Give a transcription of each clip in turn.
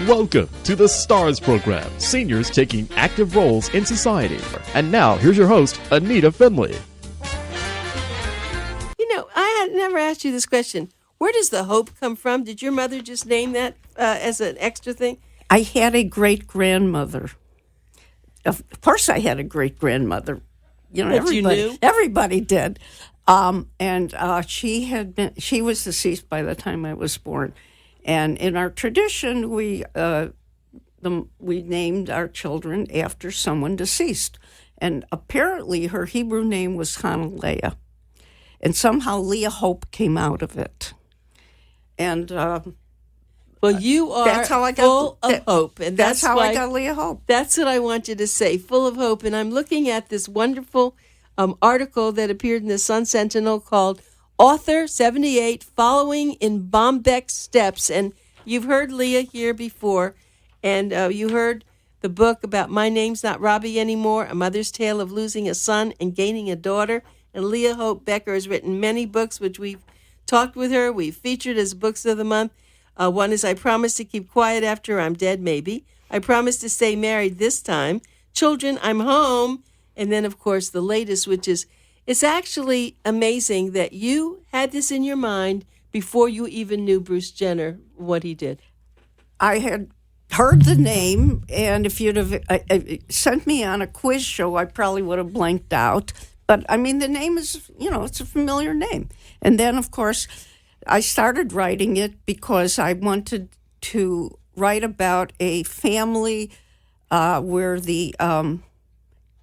Welcome to the STARS program, seniors taking active roles in society. And now, here's your host, Anita Finley. You know, I had never asked you this question. Where does the hope come from? Did your mother just name that as an extra thing? I had a great-grandmother. Of course I had a great-grandmother. You know, everybody did. She was deceased by the time I was born. And in our tradition, we named our children after someone deceased. And apparently her Hebrew name was Hanalea. And somehow Leah Hope came out of it. And well, you are that's how I got, full of hope. And that's how I got Leah Hope. That's what I want you to say, full of hope. And I'm looking at this wonderful article that appeared in the Sun Sentinel called Author 78, Following in Bombeck's Steps. And you've heard Leah here before, and you heard the book about My Name's Not Robbie Anymore, A Mother's Tale of Losing a Son and Gaining a Daughter. And Leah Hope Becker has written many books, which we've talked with her. We've featured as Books of the Month. One is I Promise to Keep Quiet After I'm Dead, Maybe. I Promise to Stay Married This Time. Children, I'm Home. And then, of course, the latest, which is, it's actually amazing that you had this in your mind before you even knew Bruce Jenner, what he did. I had heard the name, and if you'd have sent me on a quiz show, I probably would have blanked out. But, I mean, the name is, it's a familiar name. And then, of course, I started writing it because I wanted to write about a family where the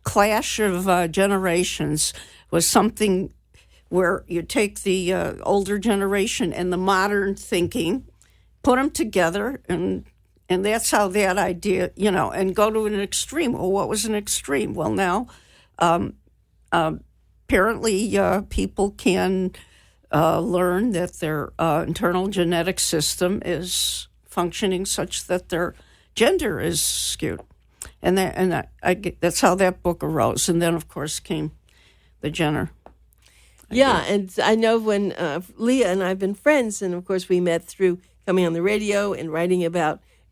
clash of generations was something where you take the older generation and the modern thinking, put them together, and that's how that idea, and go to an extreme. Well, what was an extreme? Well, now, apparently people can learn that their internal genetic system is functioning such that their gender is skewed. And that's how that book arose. And then, of course, came the Jenner. Yeah, and I know when Leah and I have been friends, and of course we met through coming on the radio and writing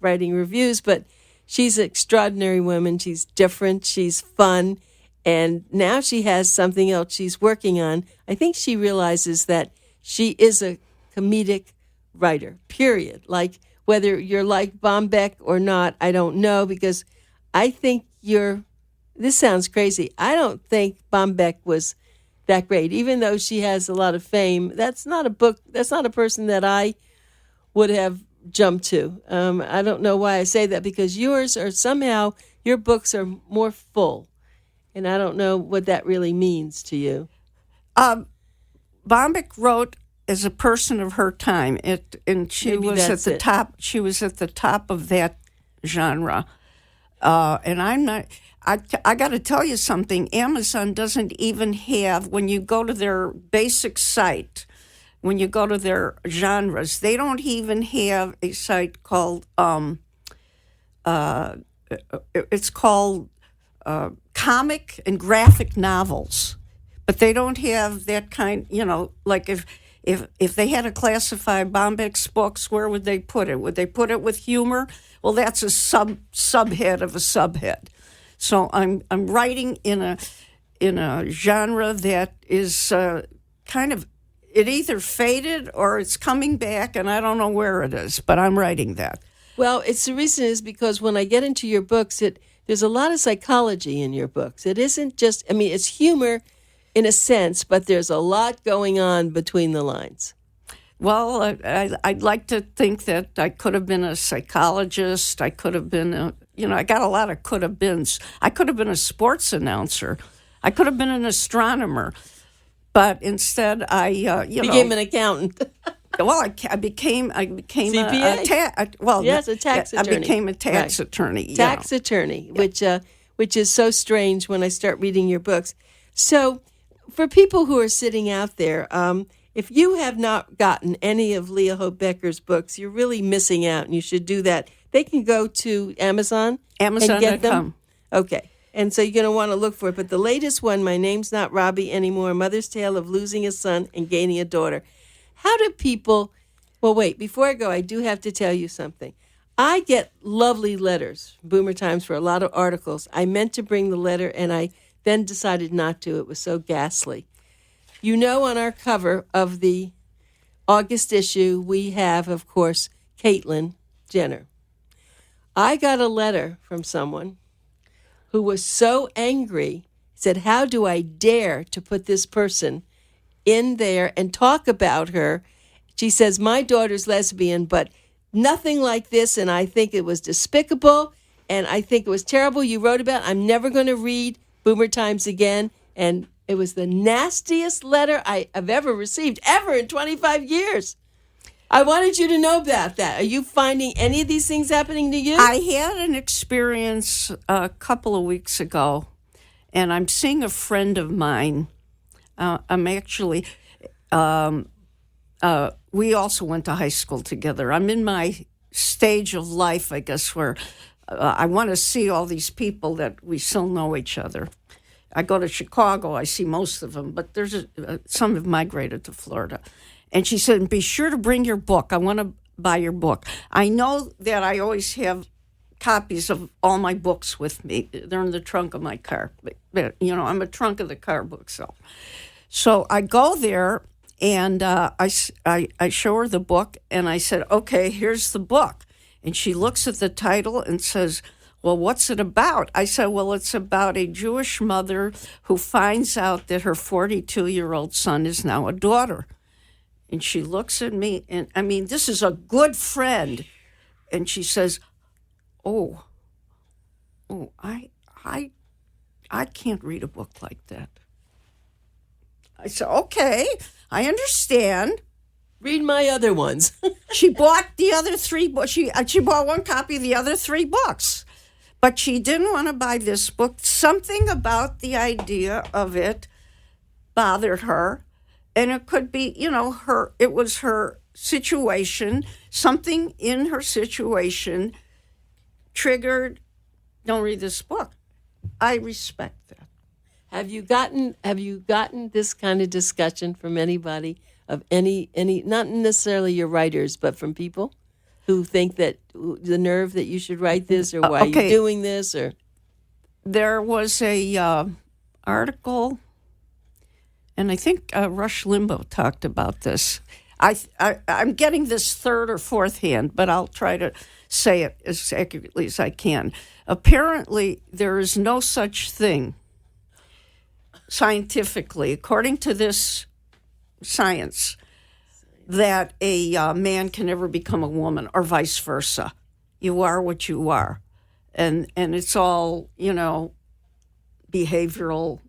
reviews, but she's an extraordinary woman. She's different. She's fun. And now she has something else she's working on. I think she realizes that she is a comedic writer, period. Like, whether you're like Bombeck or not, I don't know, because I think this sounds crazy. I don't think Bombeck was that great, even though she has a lot of fame. That's not a person that I would have jumped to. I don't know why I say that, because your books are more full. And I don't know what that really means to you. Bombeck wrote as a person of her time, and she was at the top. She was at the top of that genre. And I'm not. I got to tell you something. Amazon doesn't even have, when you go to their basic site, when you go to their genres, they don't even have a site called. It's called. Comic and graphic novels, but they don't have that kind. Like if they had to classify Bombeck's books, where would they put it? Would they put it with humor? Well, that's a subhead of a subhead. So I'm writing in a genre that is kind of, it either faded or it's coming back, and I don't know where it is, but I'm writing that. Well, the reason is because when I get into your books, there's a lot of psychology in your books. It isn't just, it's humor in a sense, but there's a lot going on between the lines. Well, I'd like to think that I could have been a psychologist. I could have been I got a lot of could have beens. I could have been a sports announcer. I could have been an astronomer. But instead, I became an accountant. Well, I became CPA. A tax attorney. I became a tax attorney. Tax attorney, which is so strange when I start reading your books. So, for people who are sitting out there, if you have not gotten any of Leah Hope Becker's books, you're really missing out, and you should do that. They can go to Amazon and get them. Okay. And so you're going to want to look for it. But the latest one, My Name's Not Robbie Anymore, Mother's Tale of Losing a Son and Gaining a Daughter. How do people... Well, wait, before I go, I do have to tell you something. I get lovely letters, Boomer Times, for a lot of articles. I meant to bring the letter, and I then decided not to. It was so ghastly. You know, on our cover of the August issue, we have, of course, Caitlyn Jenner. I got a letter from someone who was so angry, said, how do I dare to put this person in there and talk about her? She says, my daughter's lesbian, but nothing like this, and I think it was despicable, and I think it was terrible. You wrote about it. I'm never going to read Boomer Times again, and it was the nastiest letter I have ever received, ever in 25 years. I wanted you to know about that. Are you finding any of these things happening to you? I had an experience a couple of weeks ago, and I'm seeing a friend of mine. I'm actually, we also went to high school together. I'm in my stage of life, I guess, where I want to see all these people that we still know each other. I go to Chicago, I see most of them, but there's some have migrated to Florida. And she said, be sure to bring your book. I want to buy your book. I know that I always have copies of all my books with me. They're in the trunk of my car. But, you know, I'm a trunk of the car bookseller. So I go there, and I show her the book, and I said, okay, here's the book. And she looks at the title and says, well, what's it about? I said, well, it's about a Jewish mother who finds out that her 42-year-old son is now a daughter. And she looks at me, and I mean, this is a good friend. And she says, I can't read a book like that. I said, okay, I understand. Read my other ones. She bought the other three books. She bought one copy of the other three books. But she didn't want to buy this book. Something about the idea of it bothered her. And it could be, you know, it was her situation. Something in her situation triggered, don't read this book. I respect that. Have you gotten this kind of discussion from anybody of any not necessarily your writers, but from people who think that the nerve that you should write this, or why are you doing this? Or there was a article, and I think Rush Limbaugh talked about this. I'm getting this third or fourth hand, but I'll try to say it as accurately as I can. Apparently, there is no such thing scientifically, according to this science, that a man can never become a woman, or vice versa. You are what you are. And it's all, you know, behavioral,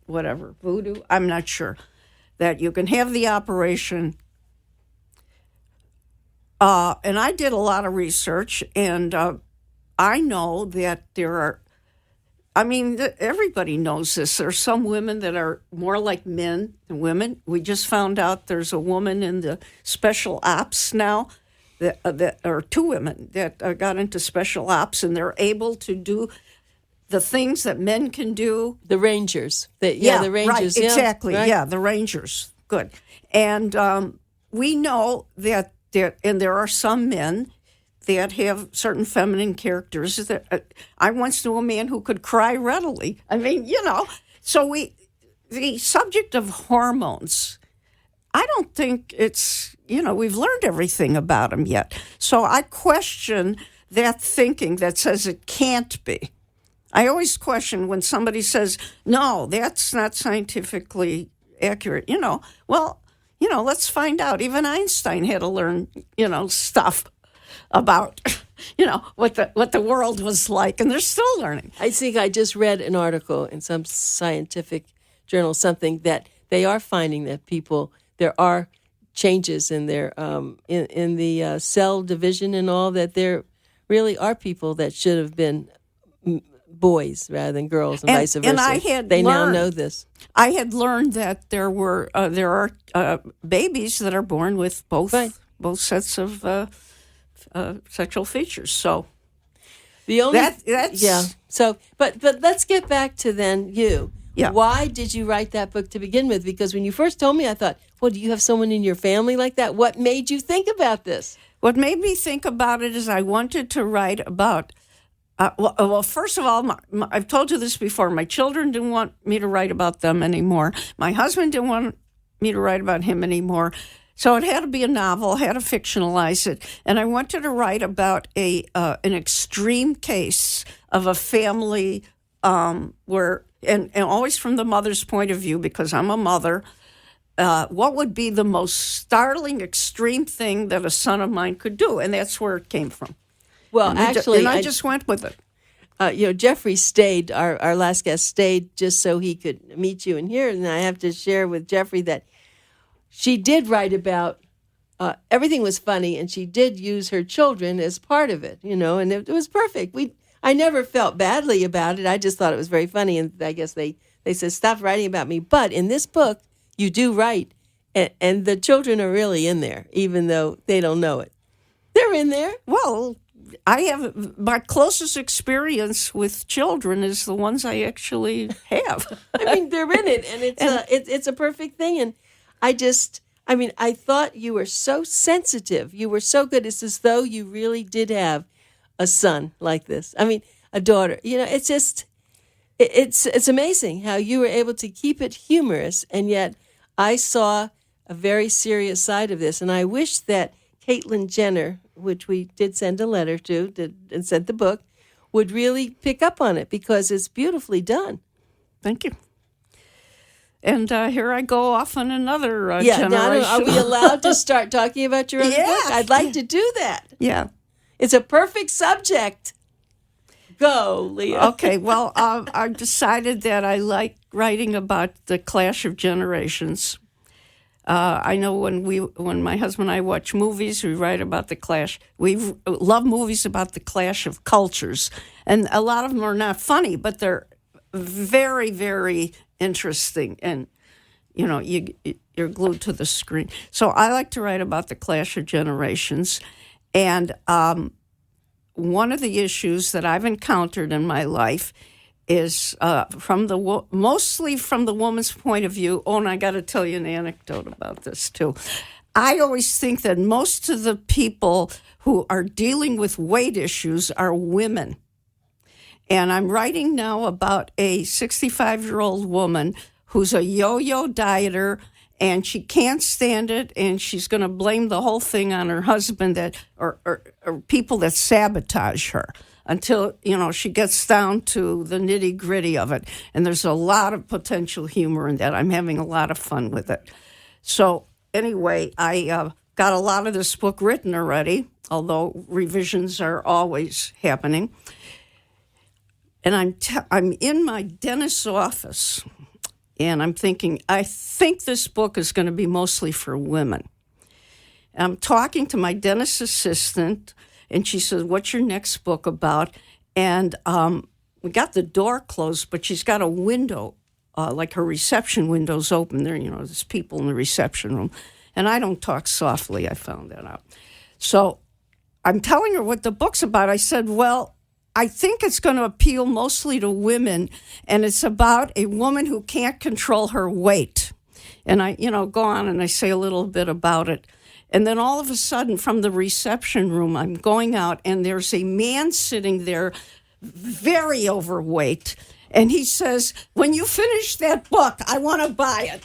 whatever, voodoo, I'm not sure. That you can have the operation. And I did a lot of research, and I know that there are, I mean, everybody knows this. There are some women that are more like men than women. We just found out there's a woman in the special ops now, that or two women that got into special ops, and they're able to do the things that men can do. The Rangers. The Rangers. Right, exactly. Right? Yeah, the Rangers. Good. And we know that there are some men that have certain feminine characters. That I once knew a man who could cry readily. I mean, you know, so the subject of hormones, I don't think it's, you know, we've learned everything about them yet. So I question that thinking that says it can't be. I always question when somebody says, no, that's not scientifically accurate. You know, well, you know, let's find out. Even Einstein had to learn, you know, stuff about, you know, what the world was like, and they're still learning. I think I just read an article in some scientific journal, something that they are finding that there are changes in their in the cell division and all, that there really are people that should have been boys rather than girls, and vice versa. They now know this. I had learned that there are babies that are born with both sets of sexual features. So the only that's yeah. So, but let's get back to then you. Yeah. Why did you write that book to begin with? Because when you first told me, I thought, well, do you have someone in your family like that? What made you think about this? What made me think about it is I wanted to write about, well, first of all, I've told you this before. My children didn't want me to write about them anymore. My husband didn't want me to write about him anymore. So it had to be a novel, had to fictionalize it. And I wanted to write about an extreme case of a family where, and always from the mother's point of view, because I'm a mother, what would be the most startling, extreme thing that a son of mine could do? And that's where it came from. Well, and actually, I just went with it. Jeffrey stayed, our last guest stayed just so he could meet you and hear it. And I have to share with Jeffrey that she did write about, everything was funny, and she did use her children as part of it, and it was perfect. I never felt badly about it. I just thought it was very funny, and I guess they said, stop writing about me. But in this book, you do write, and the children are really in there, even though they don't know it. They're in there. Well, I have my closest experience with children is the ones I actually have. I mean, they're in it, and it's a perfect thing. And I thought you were so sensitive. You were so good. It's as though you really did have a son like this. I mean, a daughter. It's just, it's amazing how you were able to keep it humorous, and yet I saw a very serious side of this. And I wish that Caitlyn Jenner, which we did send a letter to and sent the book, would really pick up on it, because it's beautifully done. Thank you. And here I go off on another generation. Now, are we allowed to start talking about your own book? I'd like to do that. Yeah. It's a perfect subject. Go, Leah. Okay, well, I've decided that I like writing about the clash of generations. I know when my husband and I watch movies, we write about the clash. We love movies about the clash of cultures. And a lot of them are not funny, but they're very, very interesting. And, you're glued to the screen. So I like to write about the clash of generations. And one of the issues that I've encountered in my life is mostly from the woman's point of view. Oh, and I got to tell you an anecdote about this, too. I always think that most of the people who are dealing with weight issues are women. And I'm writing now about a 65-year-old woman who's a yo-yo dieter, and she can't stand it, and she's going to blame the whole thing on her husband or people that sabotage her until, she gets down to the nitty-gritty of it. And there's a lot of potential humor in that. I'm having a lot of fun with it. So anyway, I got a lot of this book written already, although revisions are always happening. And I'm in my dentist's office, and I'm thinking, I think this book is going to be mostly for women. And I'm talking to my dentist assistant, and she says, what's your next book about? And we got the door closed, but she's got a window, like her reception window's open. There's people in the reception room. And I don't talk softly, I found that out. So I'm telling her what the book's about. I said, well, I think it's going to appeal mostly to women, and it's about a woman who can't control her weight. And I, go on and I say a little bit about it. And then all of a sudden from the reception room, I'm going out, and there's a man sitting there, very overweight. And he says, when you finish that book, I want to buy it.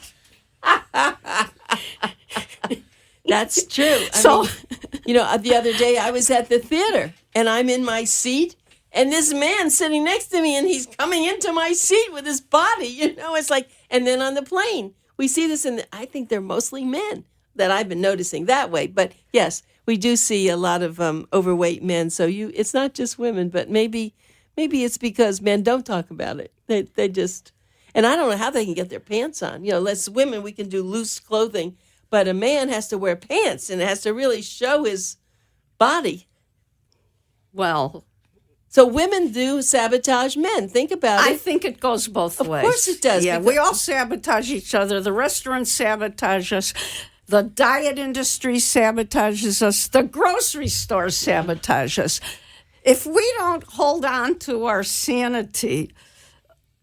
That's true. I mean, the other day I was at the theater, and I'm in my seat, and this man sitting next to me, and he's coming into my seat with his body, it's like, and then on the plane, we see this, and I think they're mostly men that I've been noticing that way. But yes, we do see a lot of overweight men. So it's not just women, but maybe it's because men don't talk about it. They just, and I don't know how they can get their pants on. As women, we can do loose clothing, but a man has to wear pants, and it has to really show his body. Well, so women do sabotage men. Think about it. I think it goes both ways. Of course it does. Yeah, we all sabotage each other. The restaurants sabotage us. The diet industry sabotages us. The grocery store sabotage us. If we don't hold on to our sanity,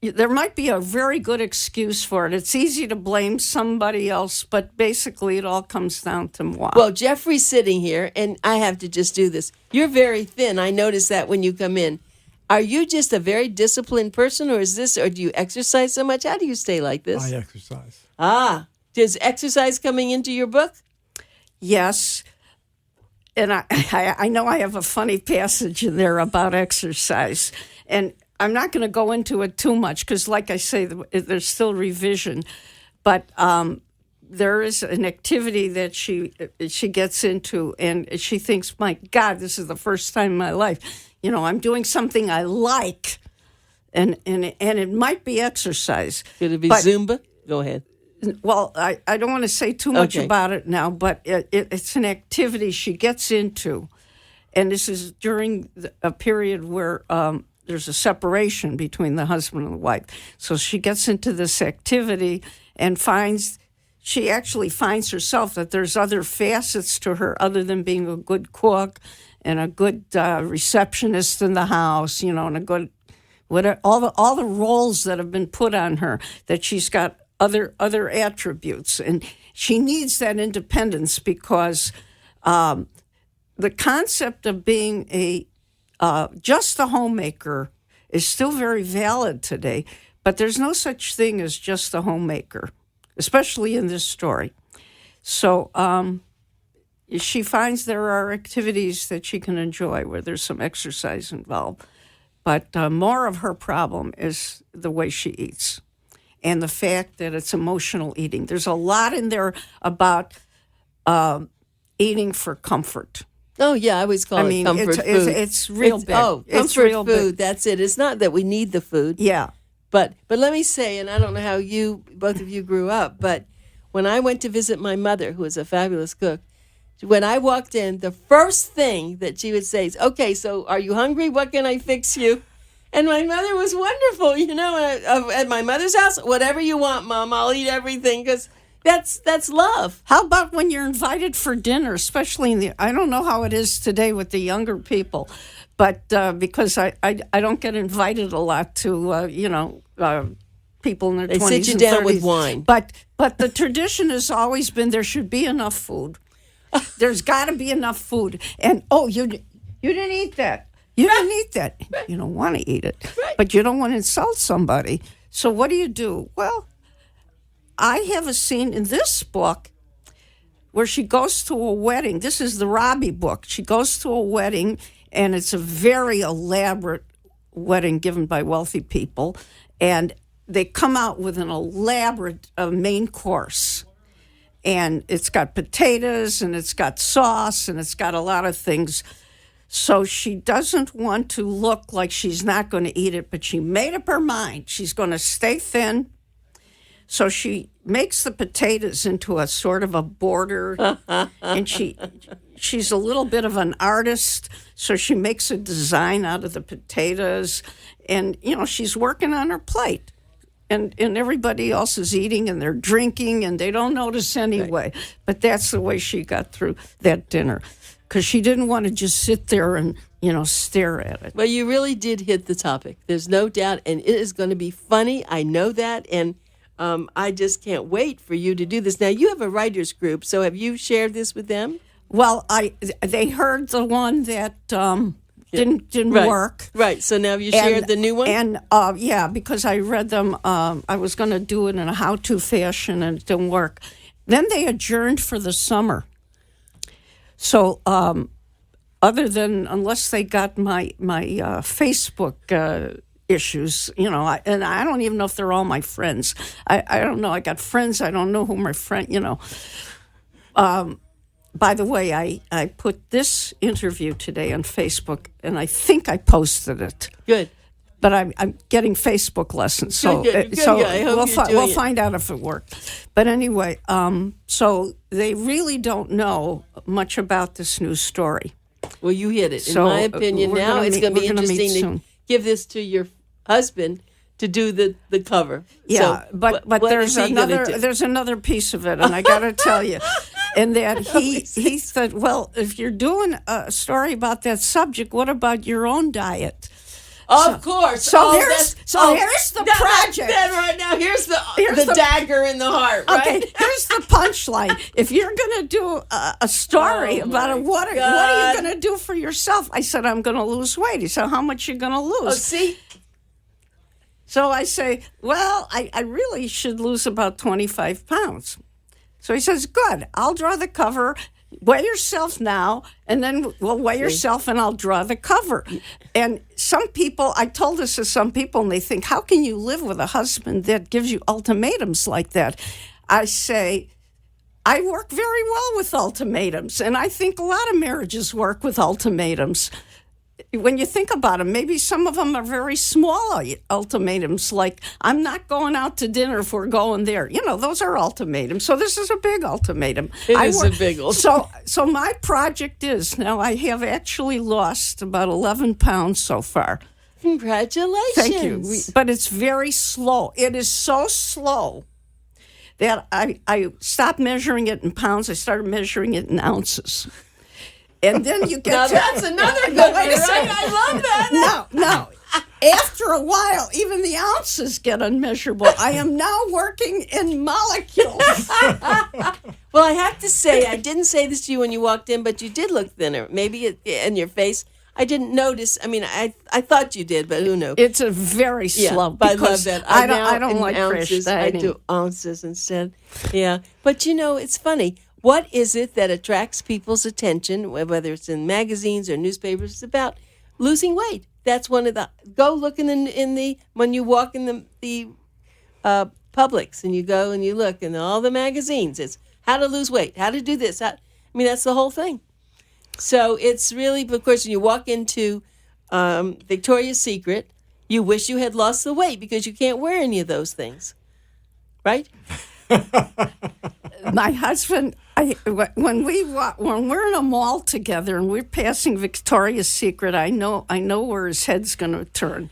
there might be a very good excuse for it. It's easy to blame somebody else, but basically it all comes down to moi. Well, Jeffrey's sitting here, and I have to just do this. You're very thin. I noticed that when you come in. Are you just a very disciplined person, or do you exercise so much? How do you stay like this? I exercise. Does exercise coming into your book? Yes. And I know I have a funny passage in there about exercise. And I'm not going to go into it too much because, like I say, there's still revision. But there is an activity that she gets into, and she thinks, my God, this is the first time in my life. I'm doing something I like, and it might be exercise. Could it be Zumba? Go ahead. Well, I don't want to say too much about it now, but it's an activity she gets into. And this is during a period where there's a separation between the husband and the wife. So she gets into this activity and she actually finds herself that there's other facets to her other than being a good cook and a good receptionist in the house, and a good, all the roles that have been put on her, that she's got other attributes. And she needs that independence because the concept of being just a homemaker is still very valid today, but there's no such thing as just a homemaker, especially in this story. So she finds there are activities that she can enjoy where there's some exercise involved, but more of her problem is the way she eats and the fact that it's emotional eating. There's a lot in there about eating for comfort. Oh, yeah, I always call it comfort food. It's real big. Oh, comfort real food, big. That's it. It's not that we need the food. Yeah. But let me say, and I don't know how both of you grew up, but when I went to visit my mother, who was a fabulous cook, when I walked in, the first thing that she would say is, okay, so are you hungry? What can I fix you? And my mother was wonderful, at my mother's house, whatever you want, Mom, I'll eat everything, because that's love. How about when you're invited for dinner, especially I don't know how it is today with the younger people, but because I don't get invited a lot to, people in their 20s and 30s. They sit you down with wine. But the tradition has always been there should be enough food. There's got to be enough food. And, you didn't eat that. You didn't eat that. You don't want to eat it. But you don't want to insult somebody. So what do? Well, I have a scene in this book where she goes to a wedding. This is the Robbie book. She goes to a wedding, and it's a very elaborate wedding given by wealthy people. And they come out with an elaborate main course. And it's got potatoes, and it's got sauce, and it's got a lot of things. So she doesn't want to look like she's not going to eat it, but she made up her mind. She's going to stay thin. So she makes the potatoes into a sort of a border, and she's a little bit of an artist, so she makes a design out of the potatoes, and, she's working on her plate. And everybody else is eating, and they're drinking, and they don't notice anyway. Right. But that's the way she got through that dinner, because she didn't want to just sit there and, stare at it. Well, you really did hit the topic. There's no doubt, and it is going to be funny. I know that, and I just can't wait for you to do this. Now, you have a writers group, so have you shared this with them? Well, they heard the one that didn't work. Right, so now you shared the new one? And, because I read them, I was going to do it in a how-to fashion, and it didn't work. Then they adjourned for the summer. So, unless they got my Facebook issues, and I don't even know if they're all my friends. I don't know. I got friends. I don't know who my friend, By the way, I put this interview today on Facebook, and I think I posted it. Good. But I'm getting Facebook lessons, so good. I hope we'll find out if it worked. But anyway, so they really don't know much about this new story. Well, you hit it. In my opinion, now it's going to be interesting to give this to your husband to do the cover. Yeah, so, but there's another piece of it, and I got to tell you. And that he said, well, if you're doing a story about that subject, what about your own diet? Of course. So here's the project. Then right now, here's the dagger in the heart. Right? Okay, here's the punchline. If you're going to do a story about what are you going to do for yourself? I said, I'm going to lose weight. He said, how much are you going to lose? Oh, see? So I say, well, I really should lose about 25 pounds. So he says, good, I'll draw the cover. Weigh yourself now, and then we'll weigh yourself, and I'll draw the cover. And some people, I told this to some people, and they think, how can you live with a husband that gives you ultimatums like that? I say, I work very well with ultimatums, and I think a lot of marriages work with ultimatums. When you think about them, maybe some of them are very small ultimatums, like, I'm not going out to dinner if we're going there. Those are ultimatums. So this is a big ultimatum. It is a big ultimatum. So my project is, now I have actually lost about 11 pounds so far. Congratulations. Thank you. But it's very slow. It is so slow that I stopped measuring it in pounds. I started measuring it in ounces. And then you get now that's another good one, right? I love that. No. After a while, even the ounces get unmeasurable. I am now working in molecules. Well, I have to say, I didn't say this to you when you walked in, but you did look thinner. Maybe in your face. I didn't notice. I mean, I thought you did, but who knows? It's a very slow. But I love that. I don't like ounces. crash dieting. I do ounces instead. Yeah. But it's funny. What is it that attracts people's attention, whether it's in magazines or newspapers? It's about losing weight. That's one of the. Go look in the when you walk in the Publix and you go and you look in all the magazines. It's how to lose weight, how to do this. That's the whole thing. So it's really, of course, when you walk into Victoria's Secret, you wish you had lost the weight because you can't wear any of those things, right? My husband, when we're in a mall together and we're passing Victoria's Secret, I know where his head's going to turn.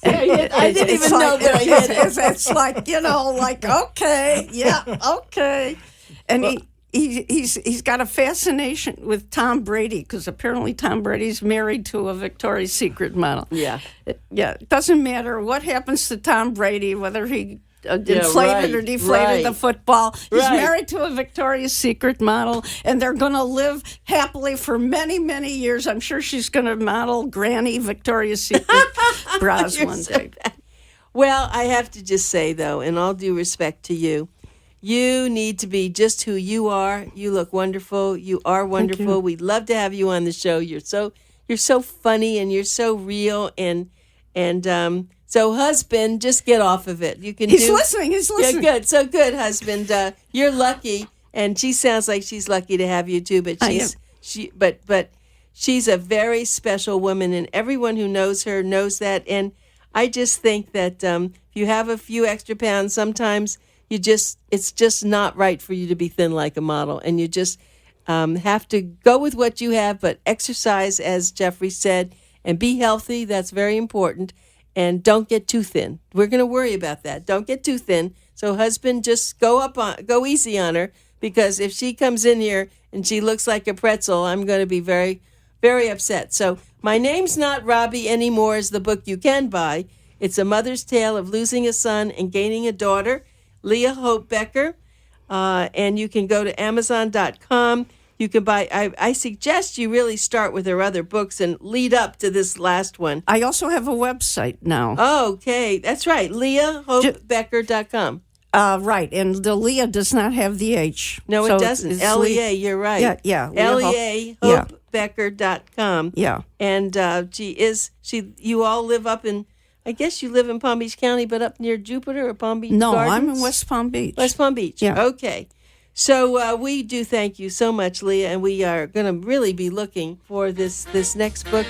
I didn't even know that I hit it. It's like, okay, yeah, okay. And he's got a fascination with Tom Brady because apparently Tom Brady's married to a Victoria's Secret model. Yeah. It doesn't matter what happens to Tom Brady, whether he inflated or deflated the football. He's married to a Victoria's Secret model, and they're going to live happily for many, many years. I'm sure she's going to model Granny Victoria's Secret bras one day. Well, I have to just say, though, in all due respect to you, you need to be just who you are. You look wonderful. You are wonderful. You. We'd love to have you on the show. You're so funny and you're so real and so, husband, just get off of it. He's listening. Yeah, good. So good, husband. You're lucky, and she sounds like she's lucky to have you too. But she's a very special woman, and everyone who knows her knows that. And I just think that if you have a few extra pounds, sometimes it's just not right for you to be thin like a model, and you just have to go with what you have. But exercise, as Jeffrey said, and be healthy. That's very important. And don't get too thin. We're going to worry about that. Don't get too thin. So, husband, just go easy on her, because if she comes in here and she looks like a pretzel, I'm going to be very, very upset. So, My Name's Not Robbie Anymore is the book you can buy. It's a mother's tale of losing a son and gaining a daughter. Leah Hope Becker. And you can go to Amazon.com. You can buy, I suggest you really start with her other books and lead up to this last one. I also have a website now. Okay, that's right. LeahHopeBecker.com. Right, and the Leah does not have the H. No, so it doesn't. It's Lea, you're right. Yeah. LeahHopeBecker.com. Yeah. And you all live up in, I guess you live in Palm Beach County, but up near Jupiter or Palm Beach No, Gardens? I'm in West Palm Beach. West Palm Beach. Yeah. Okay. So we do thank you so much, Leah, and we are going to really be looking for this next book.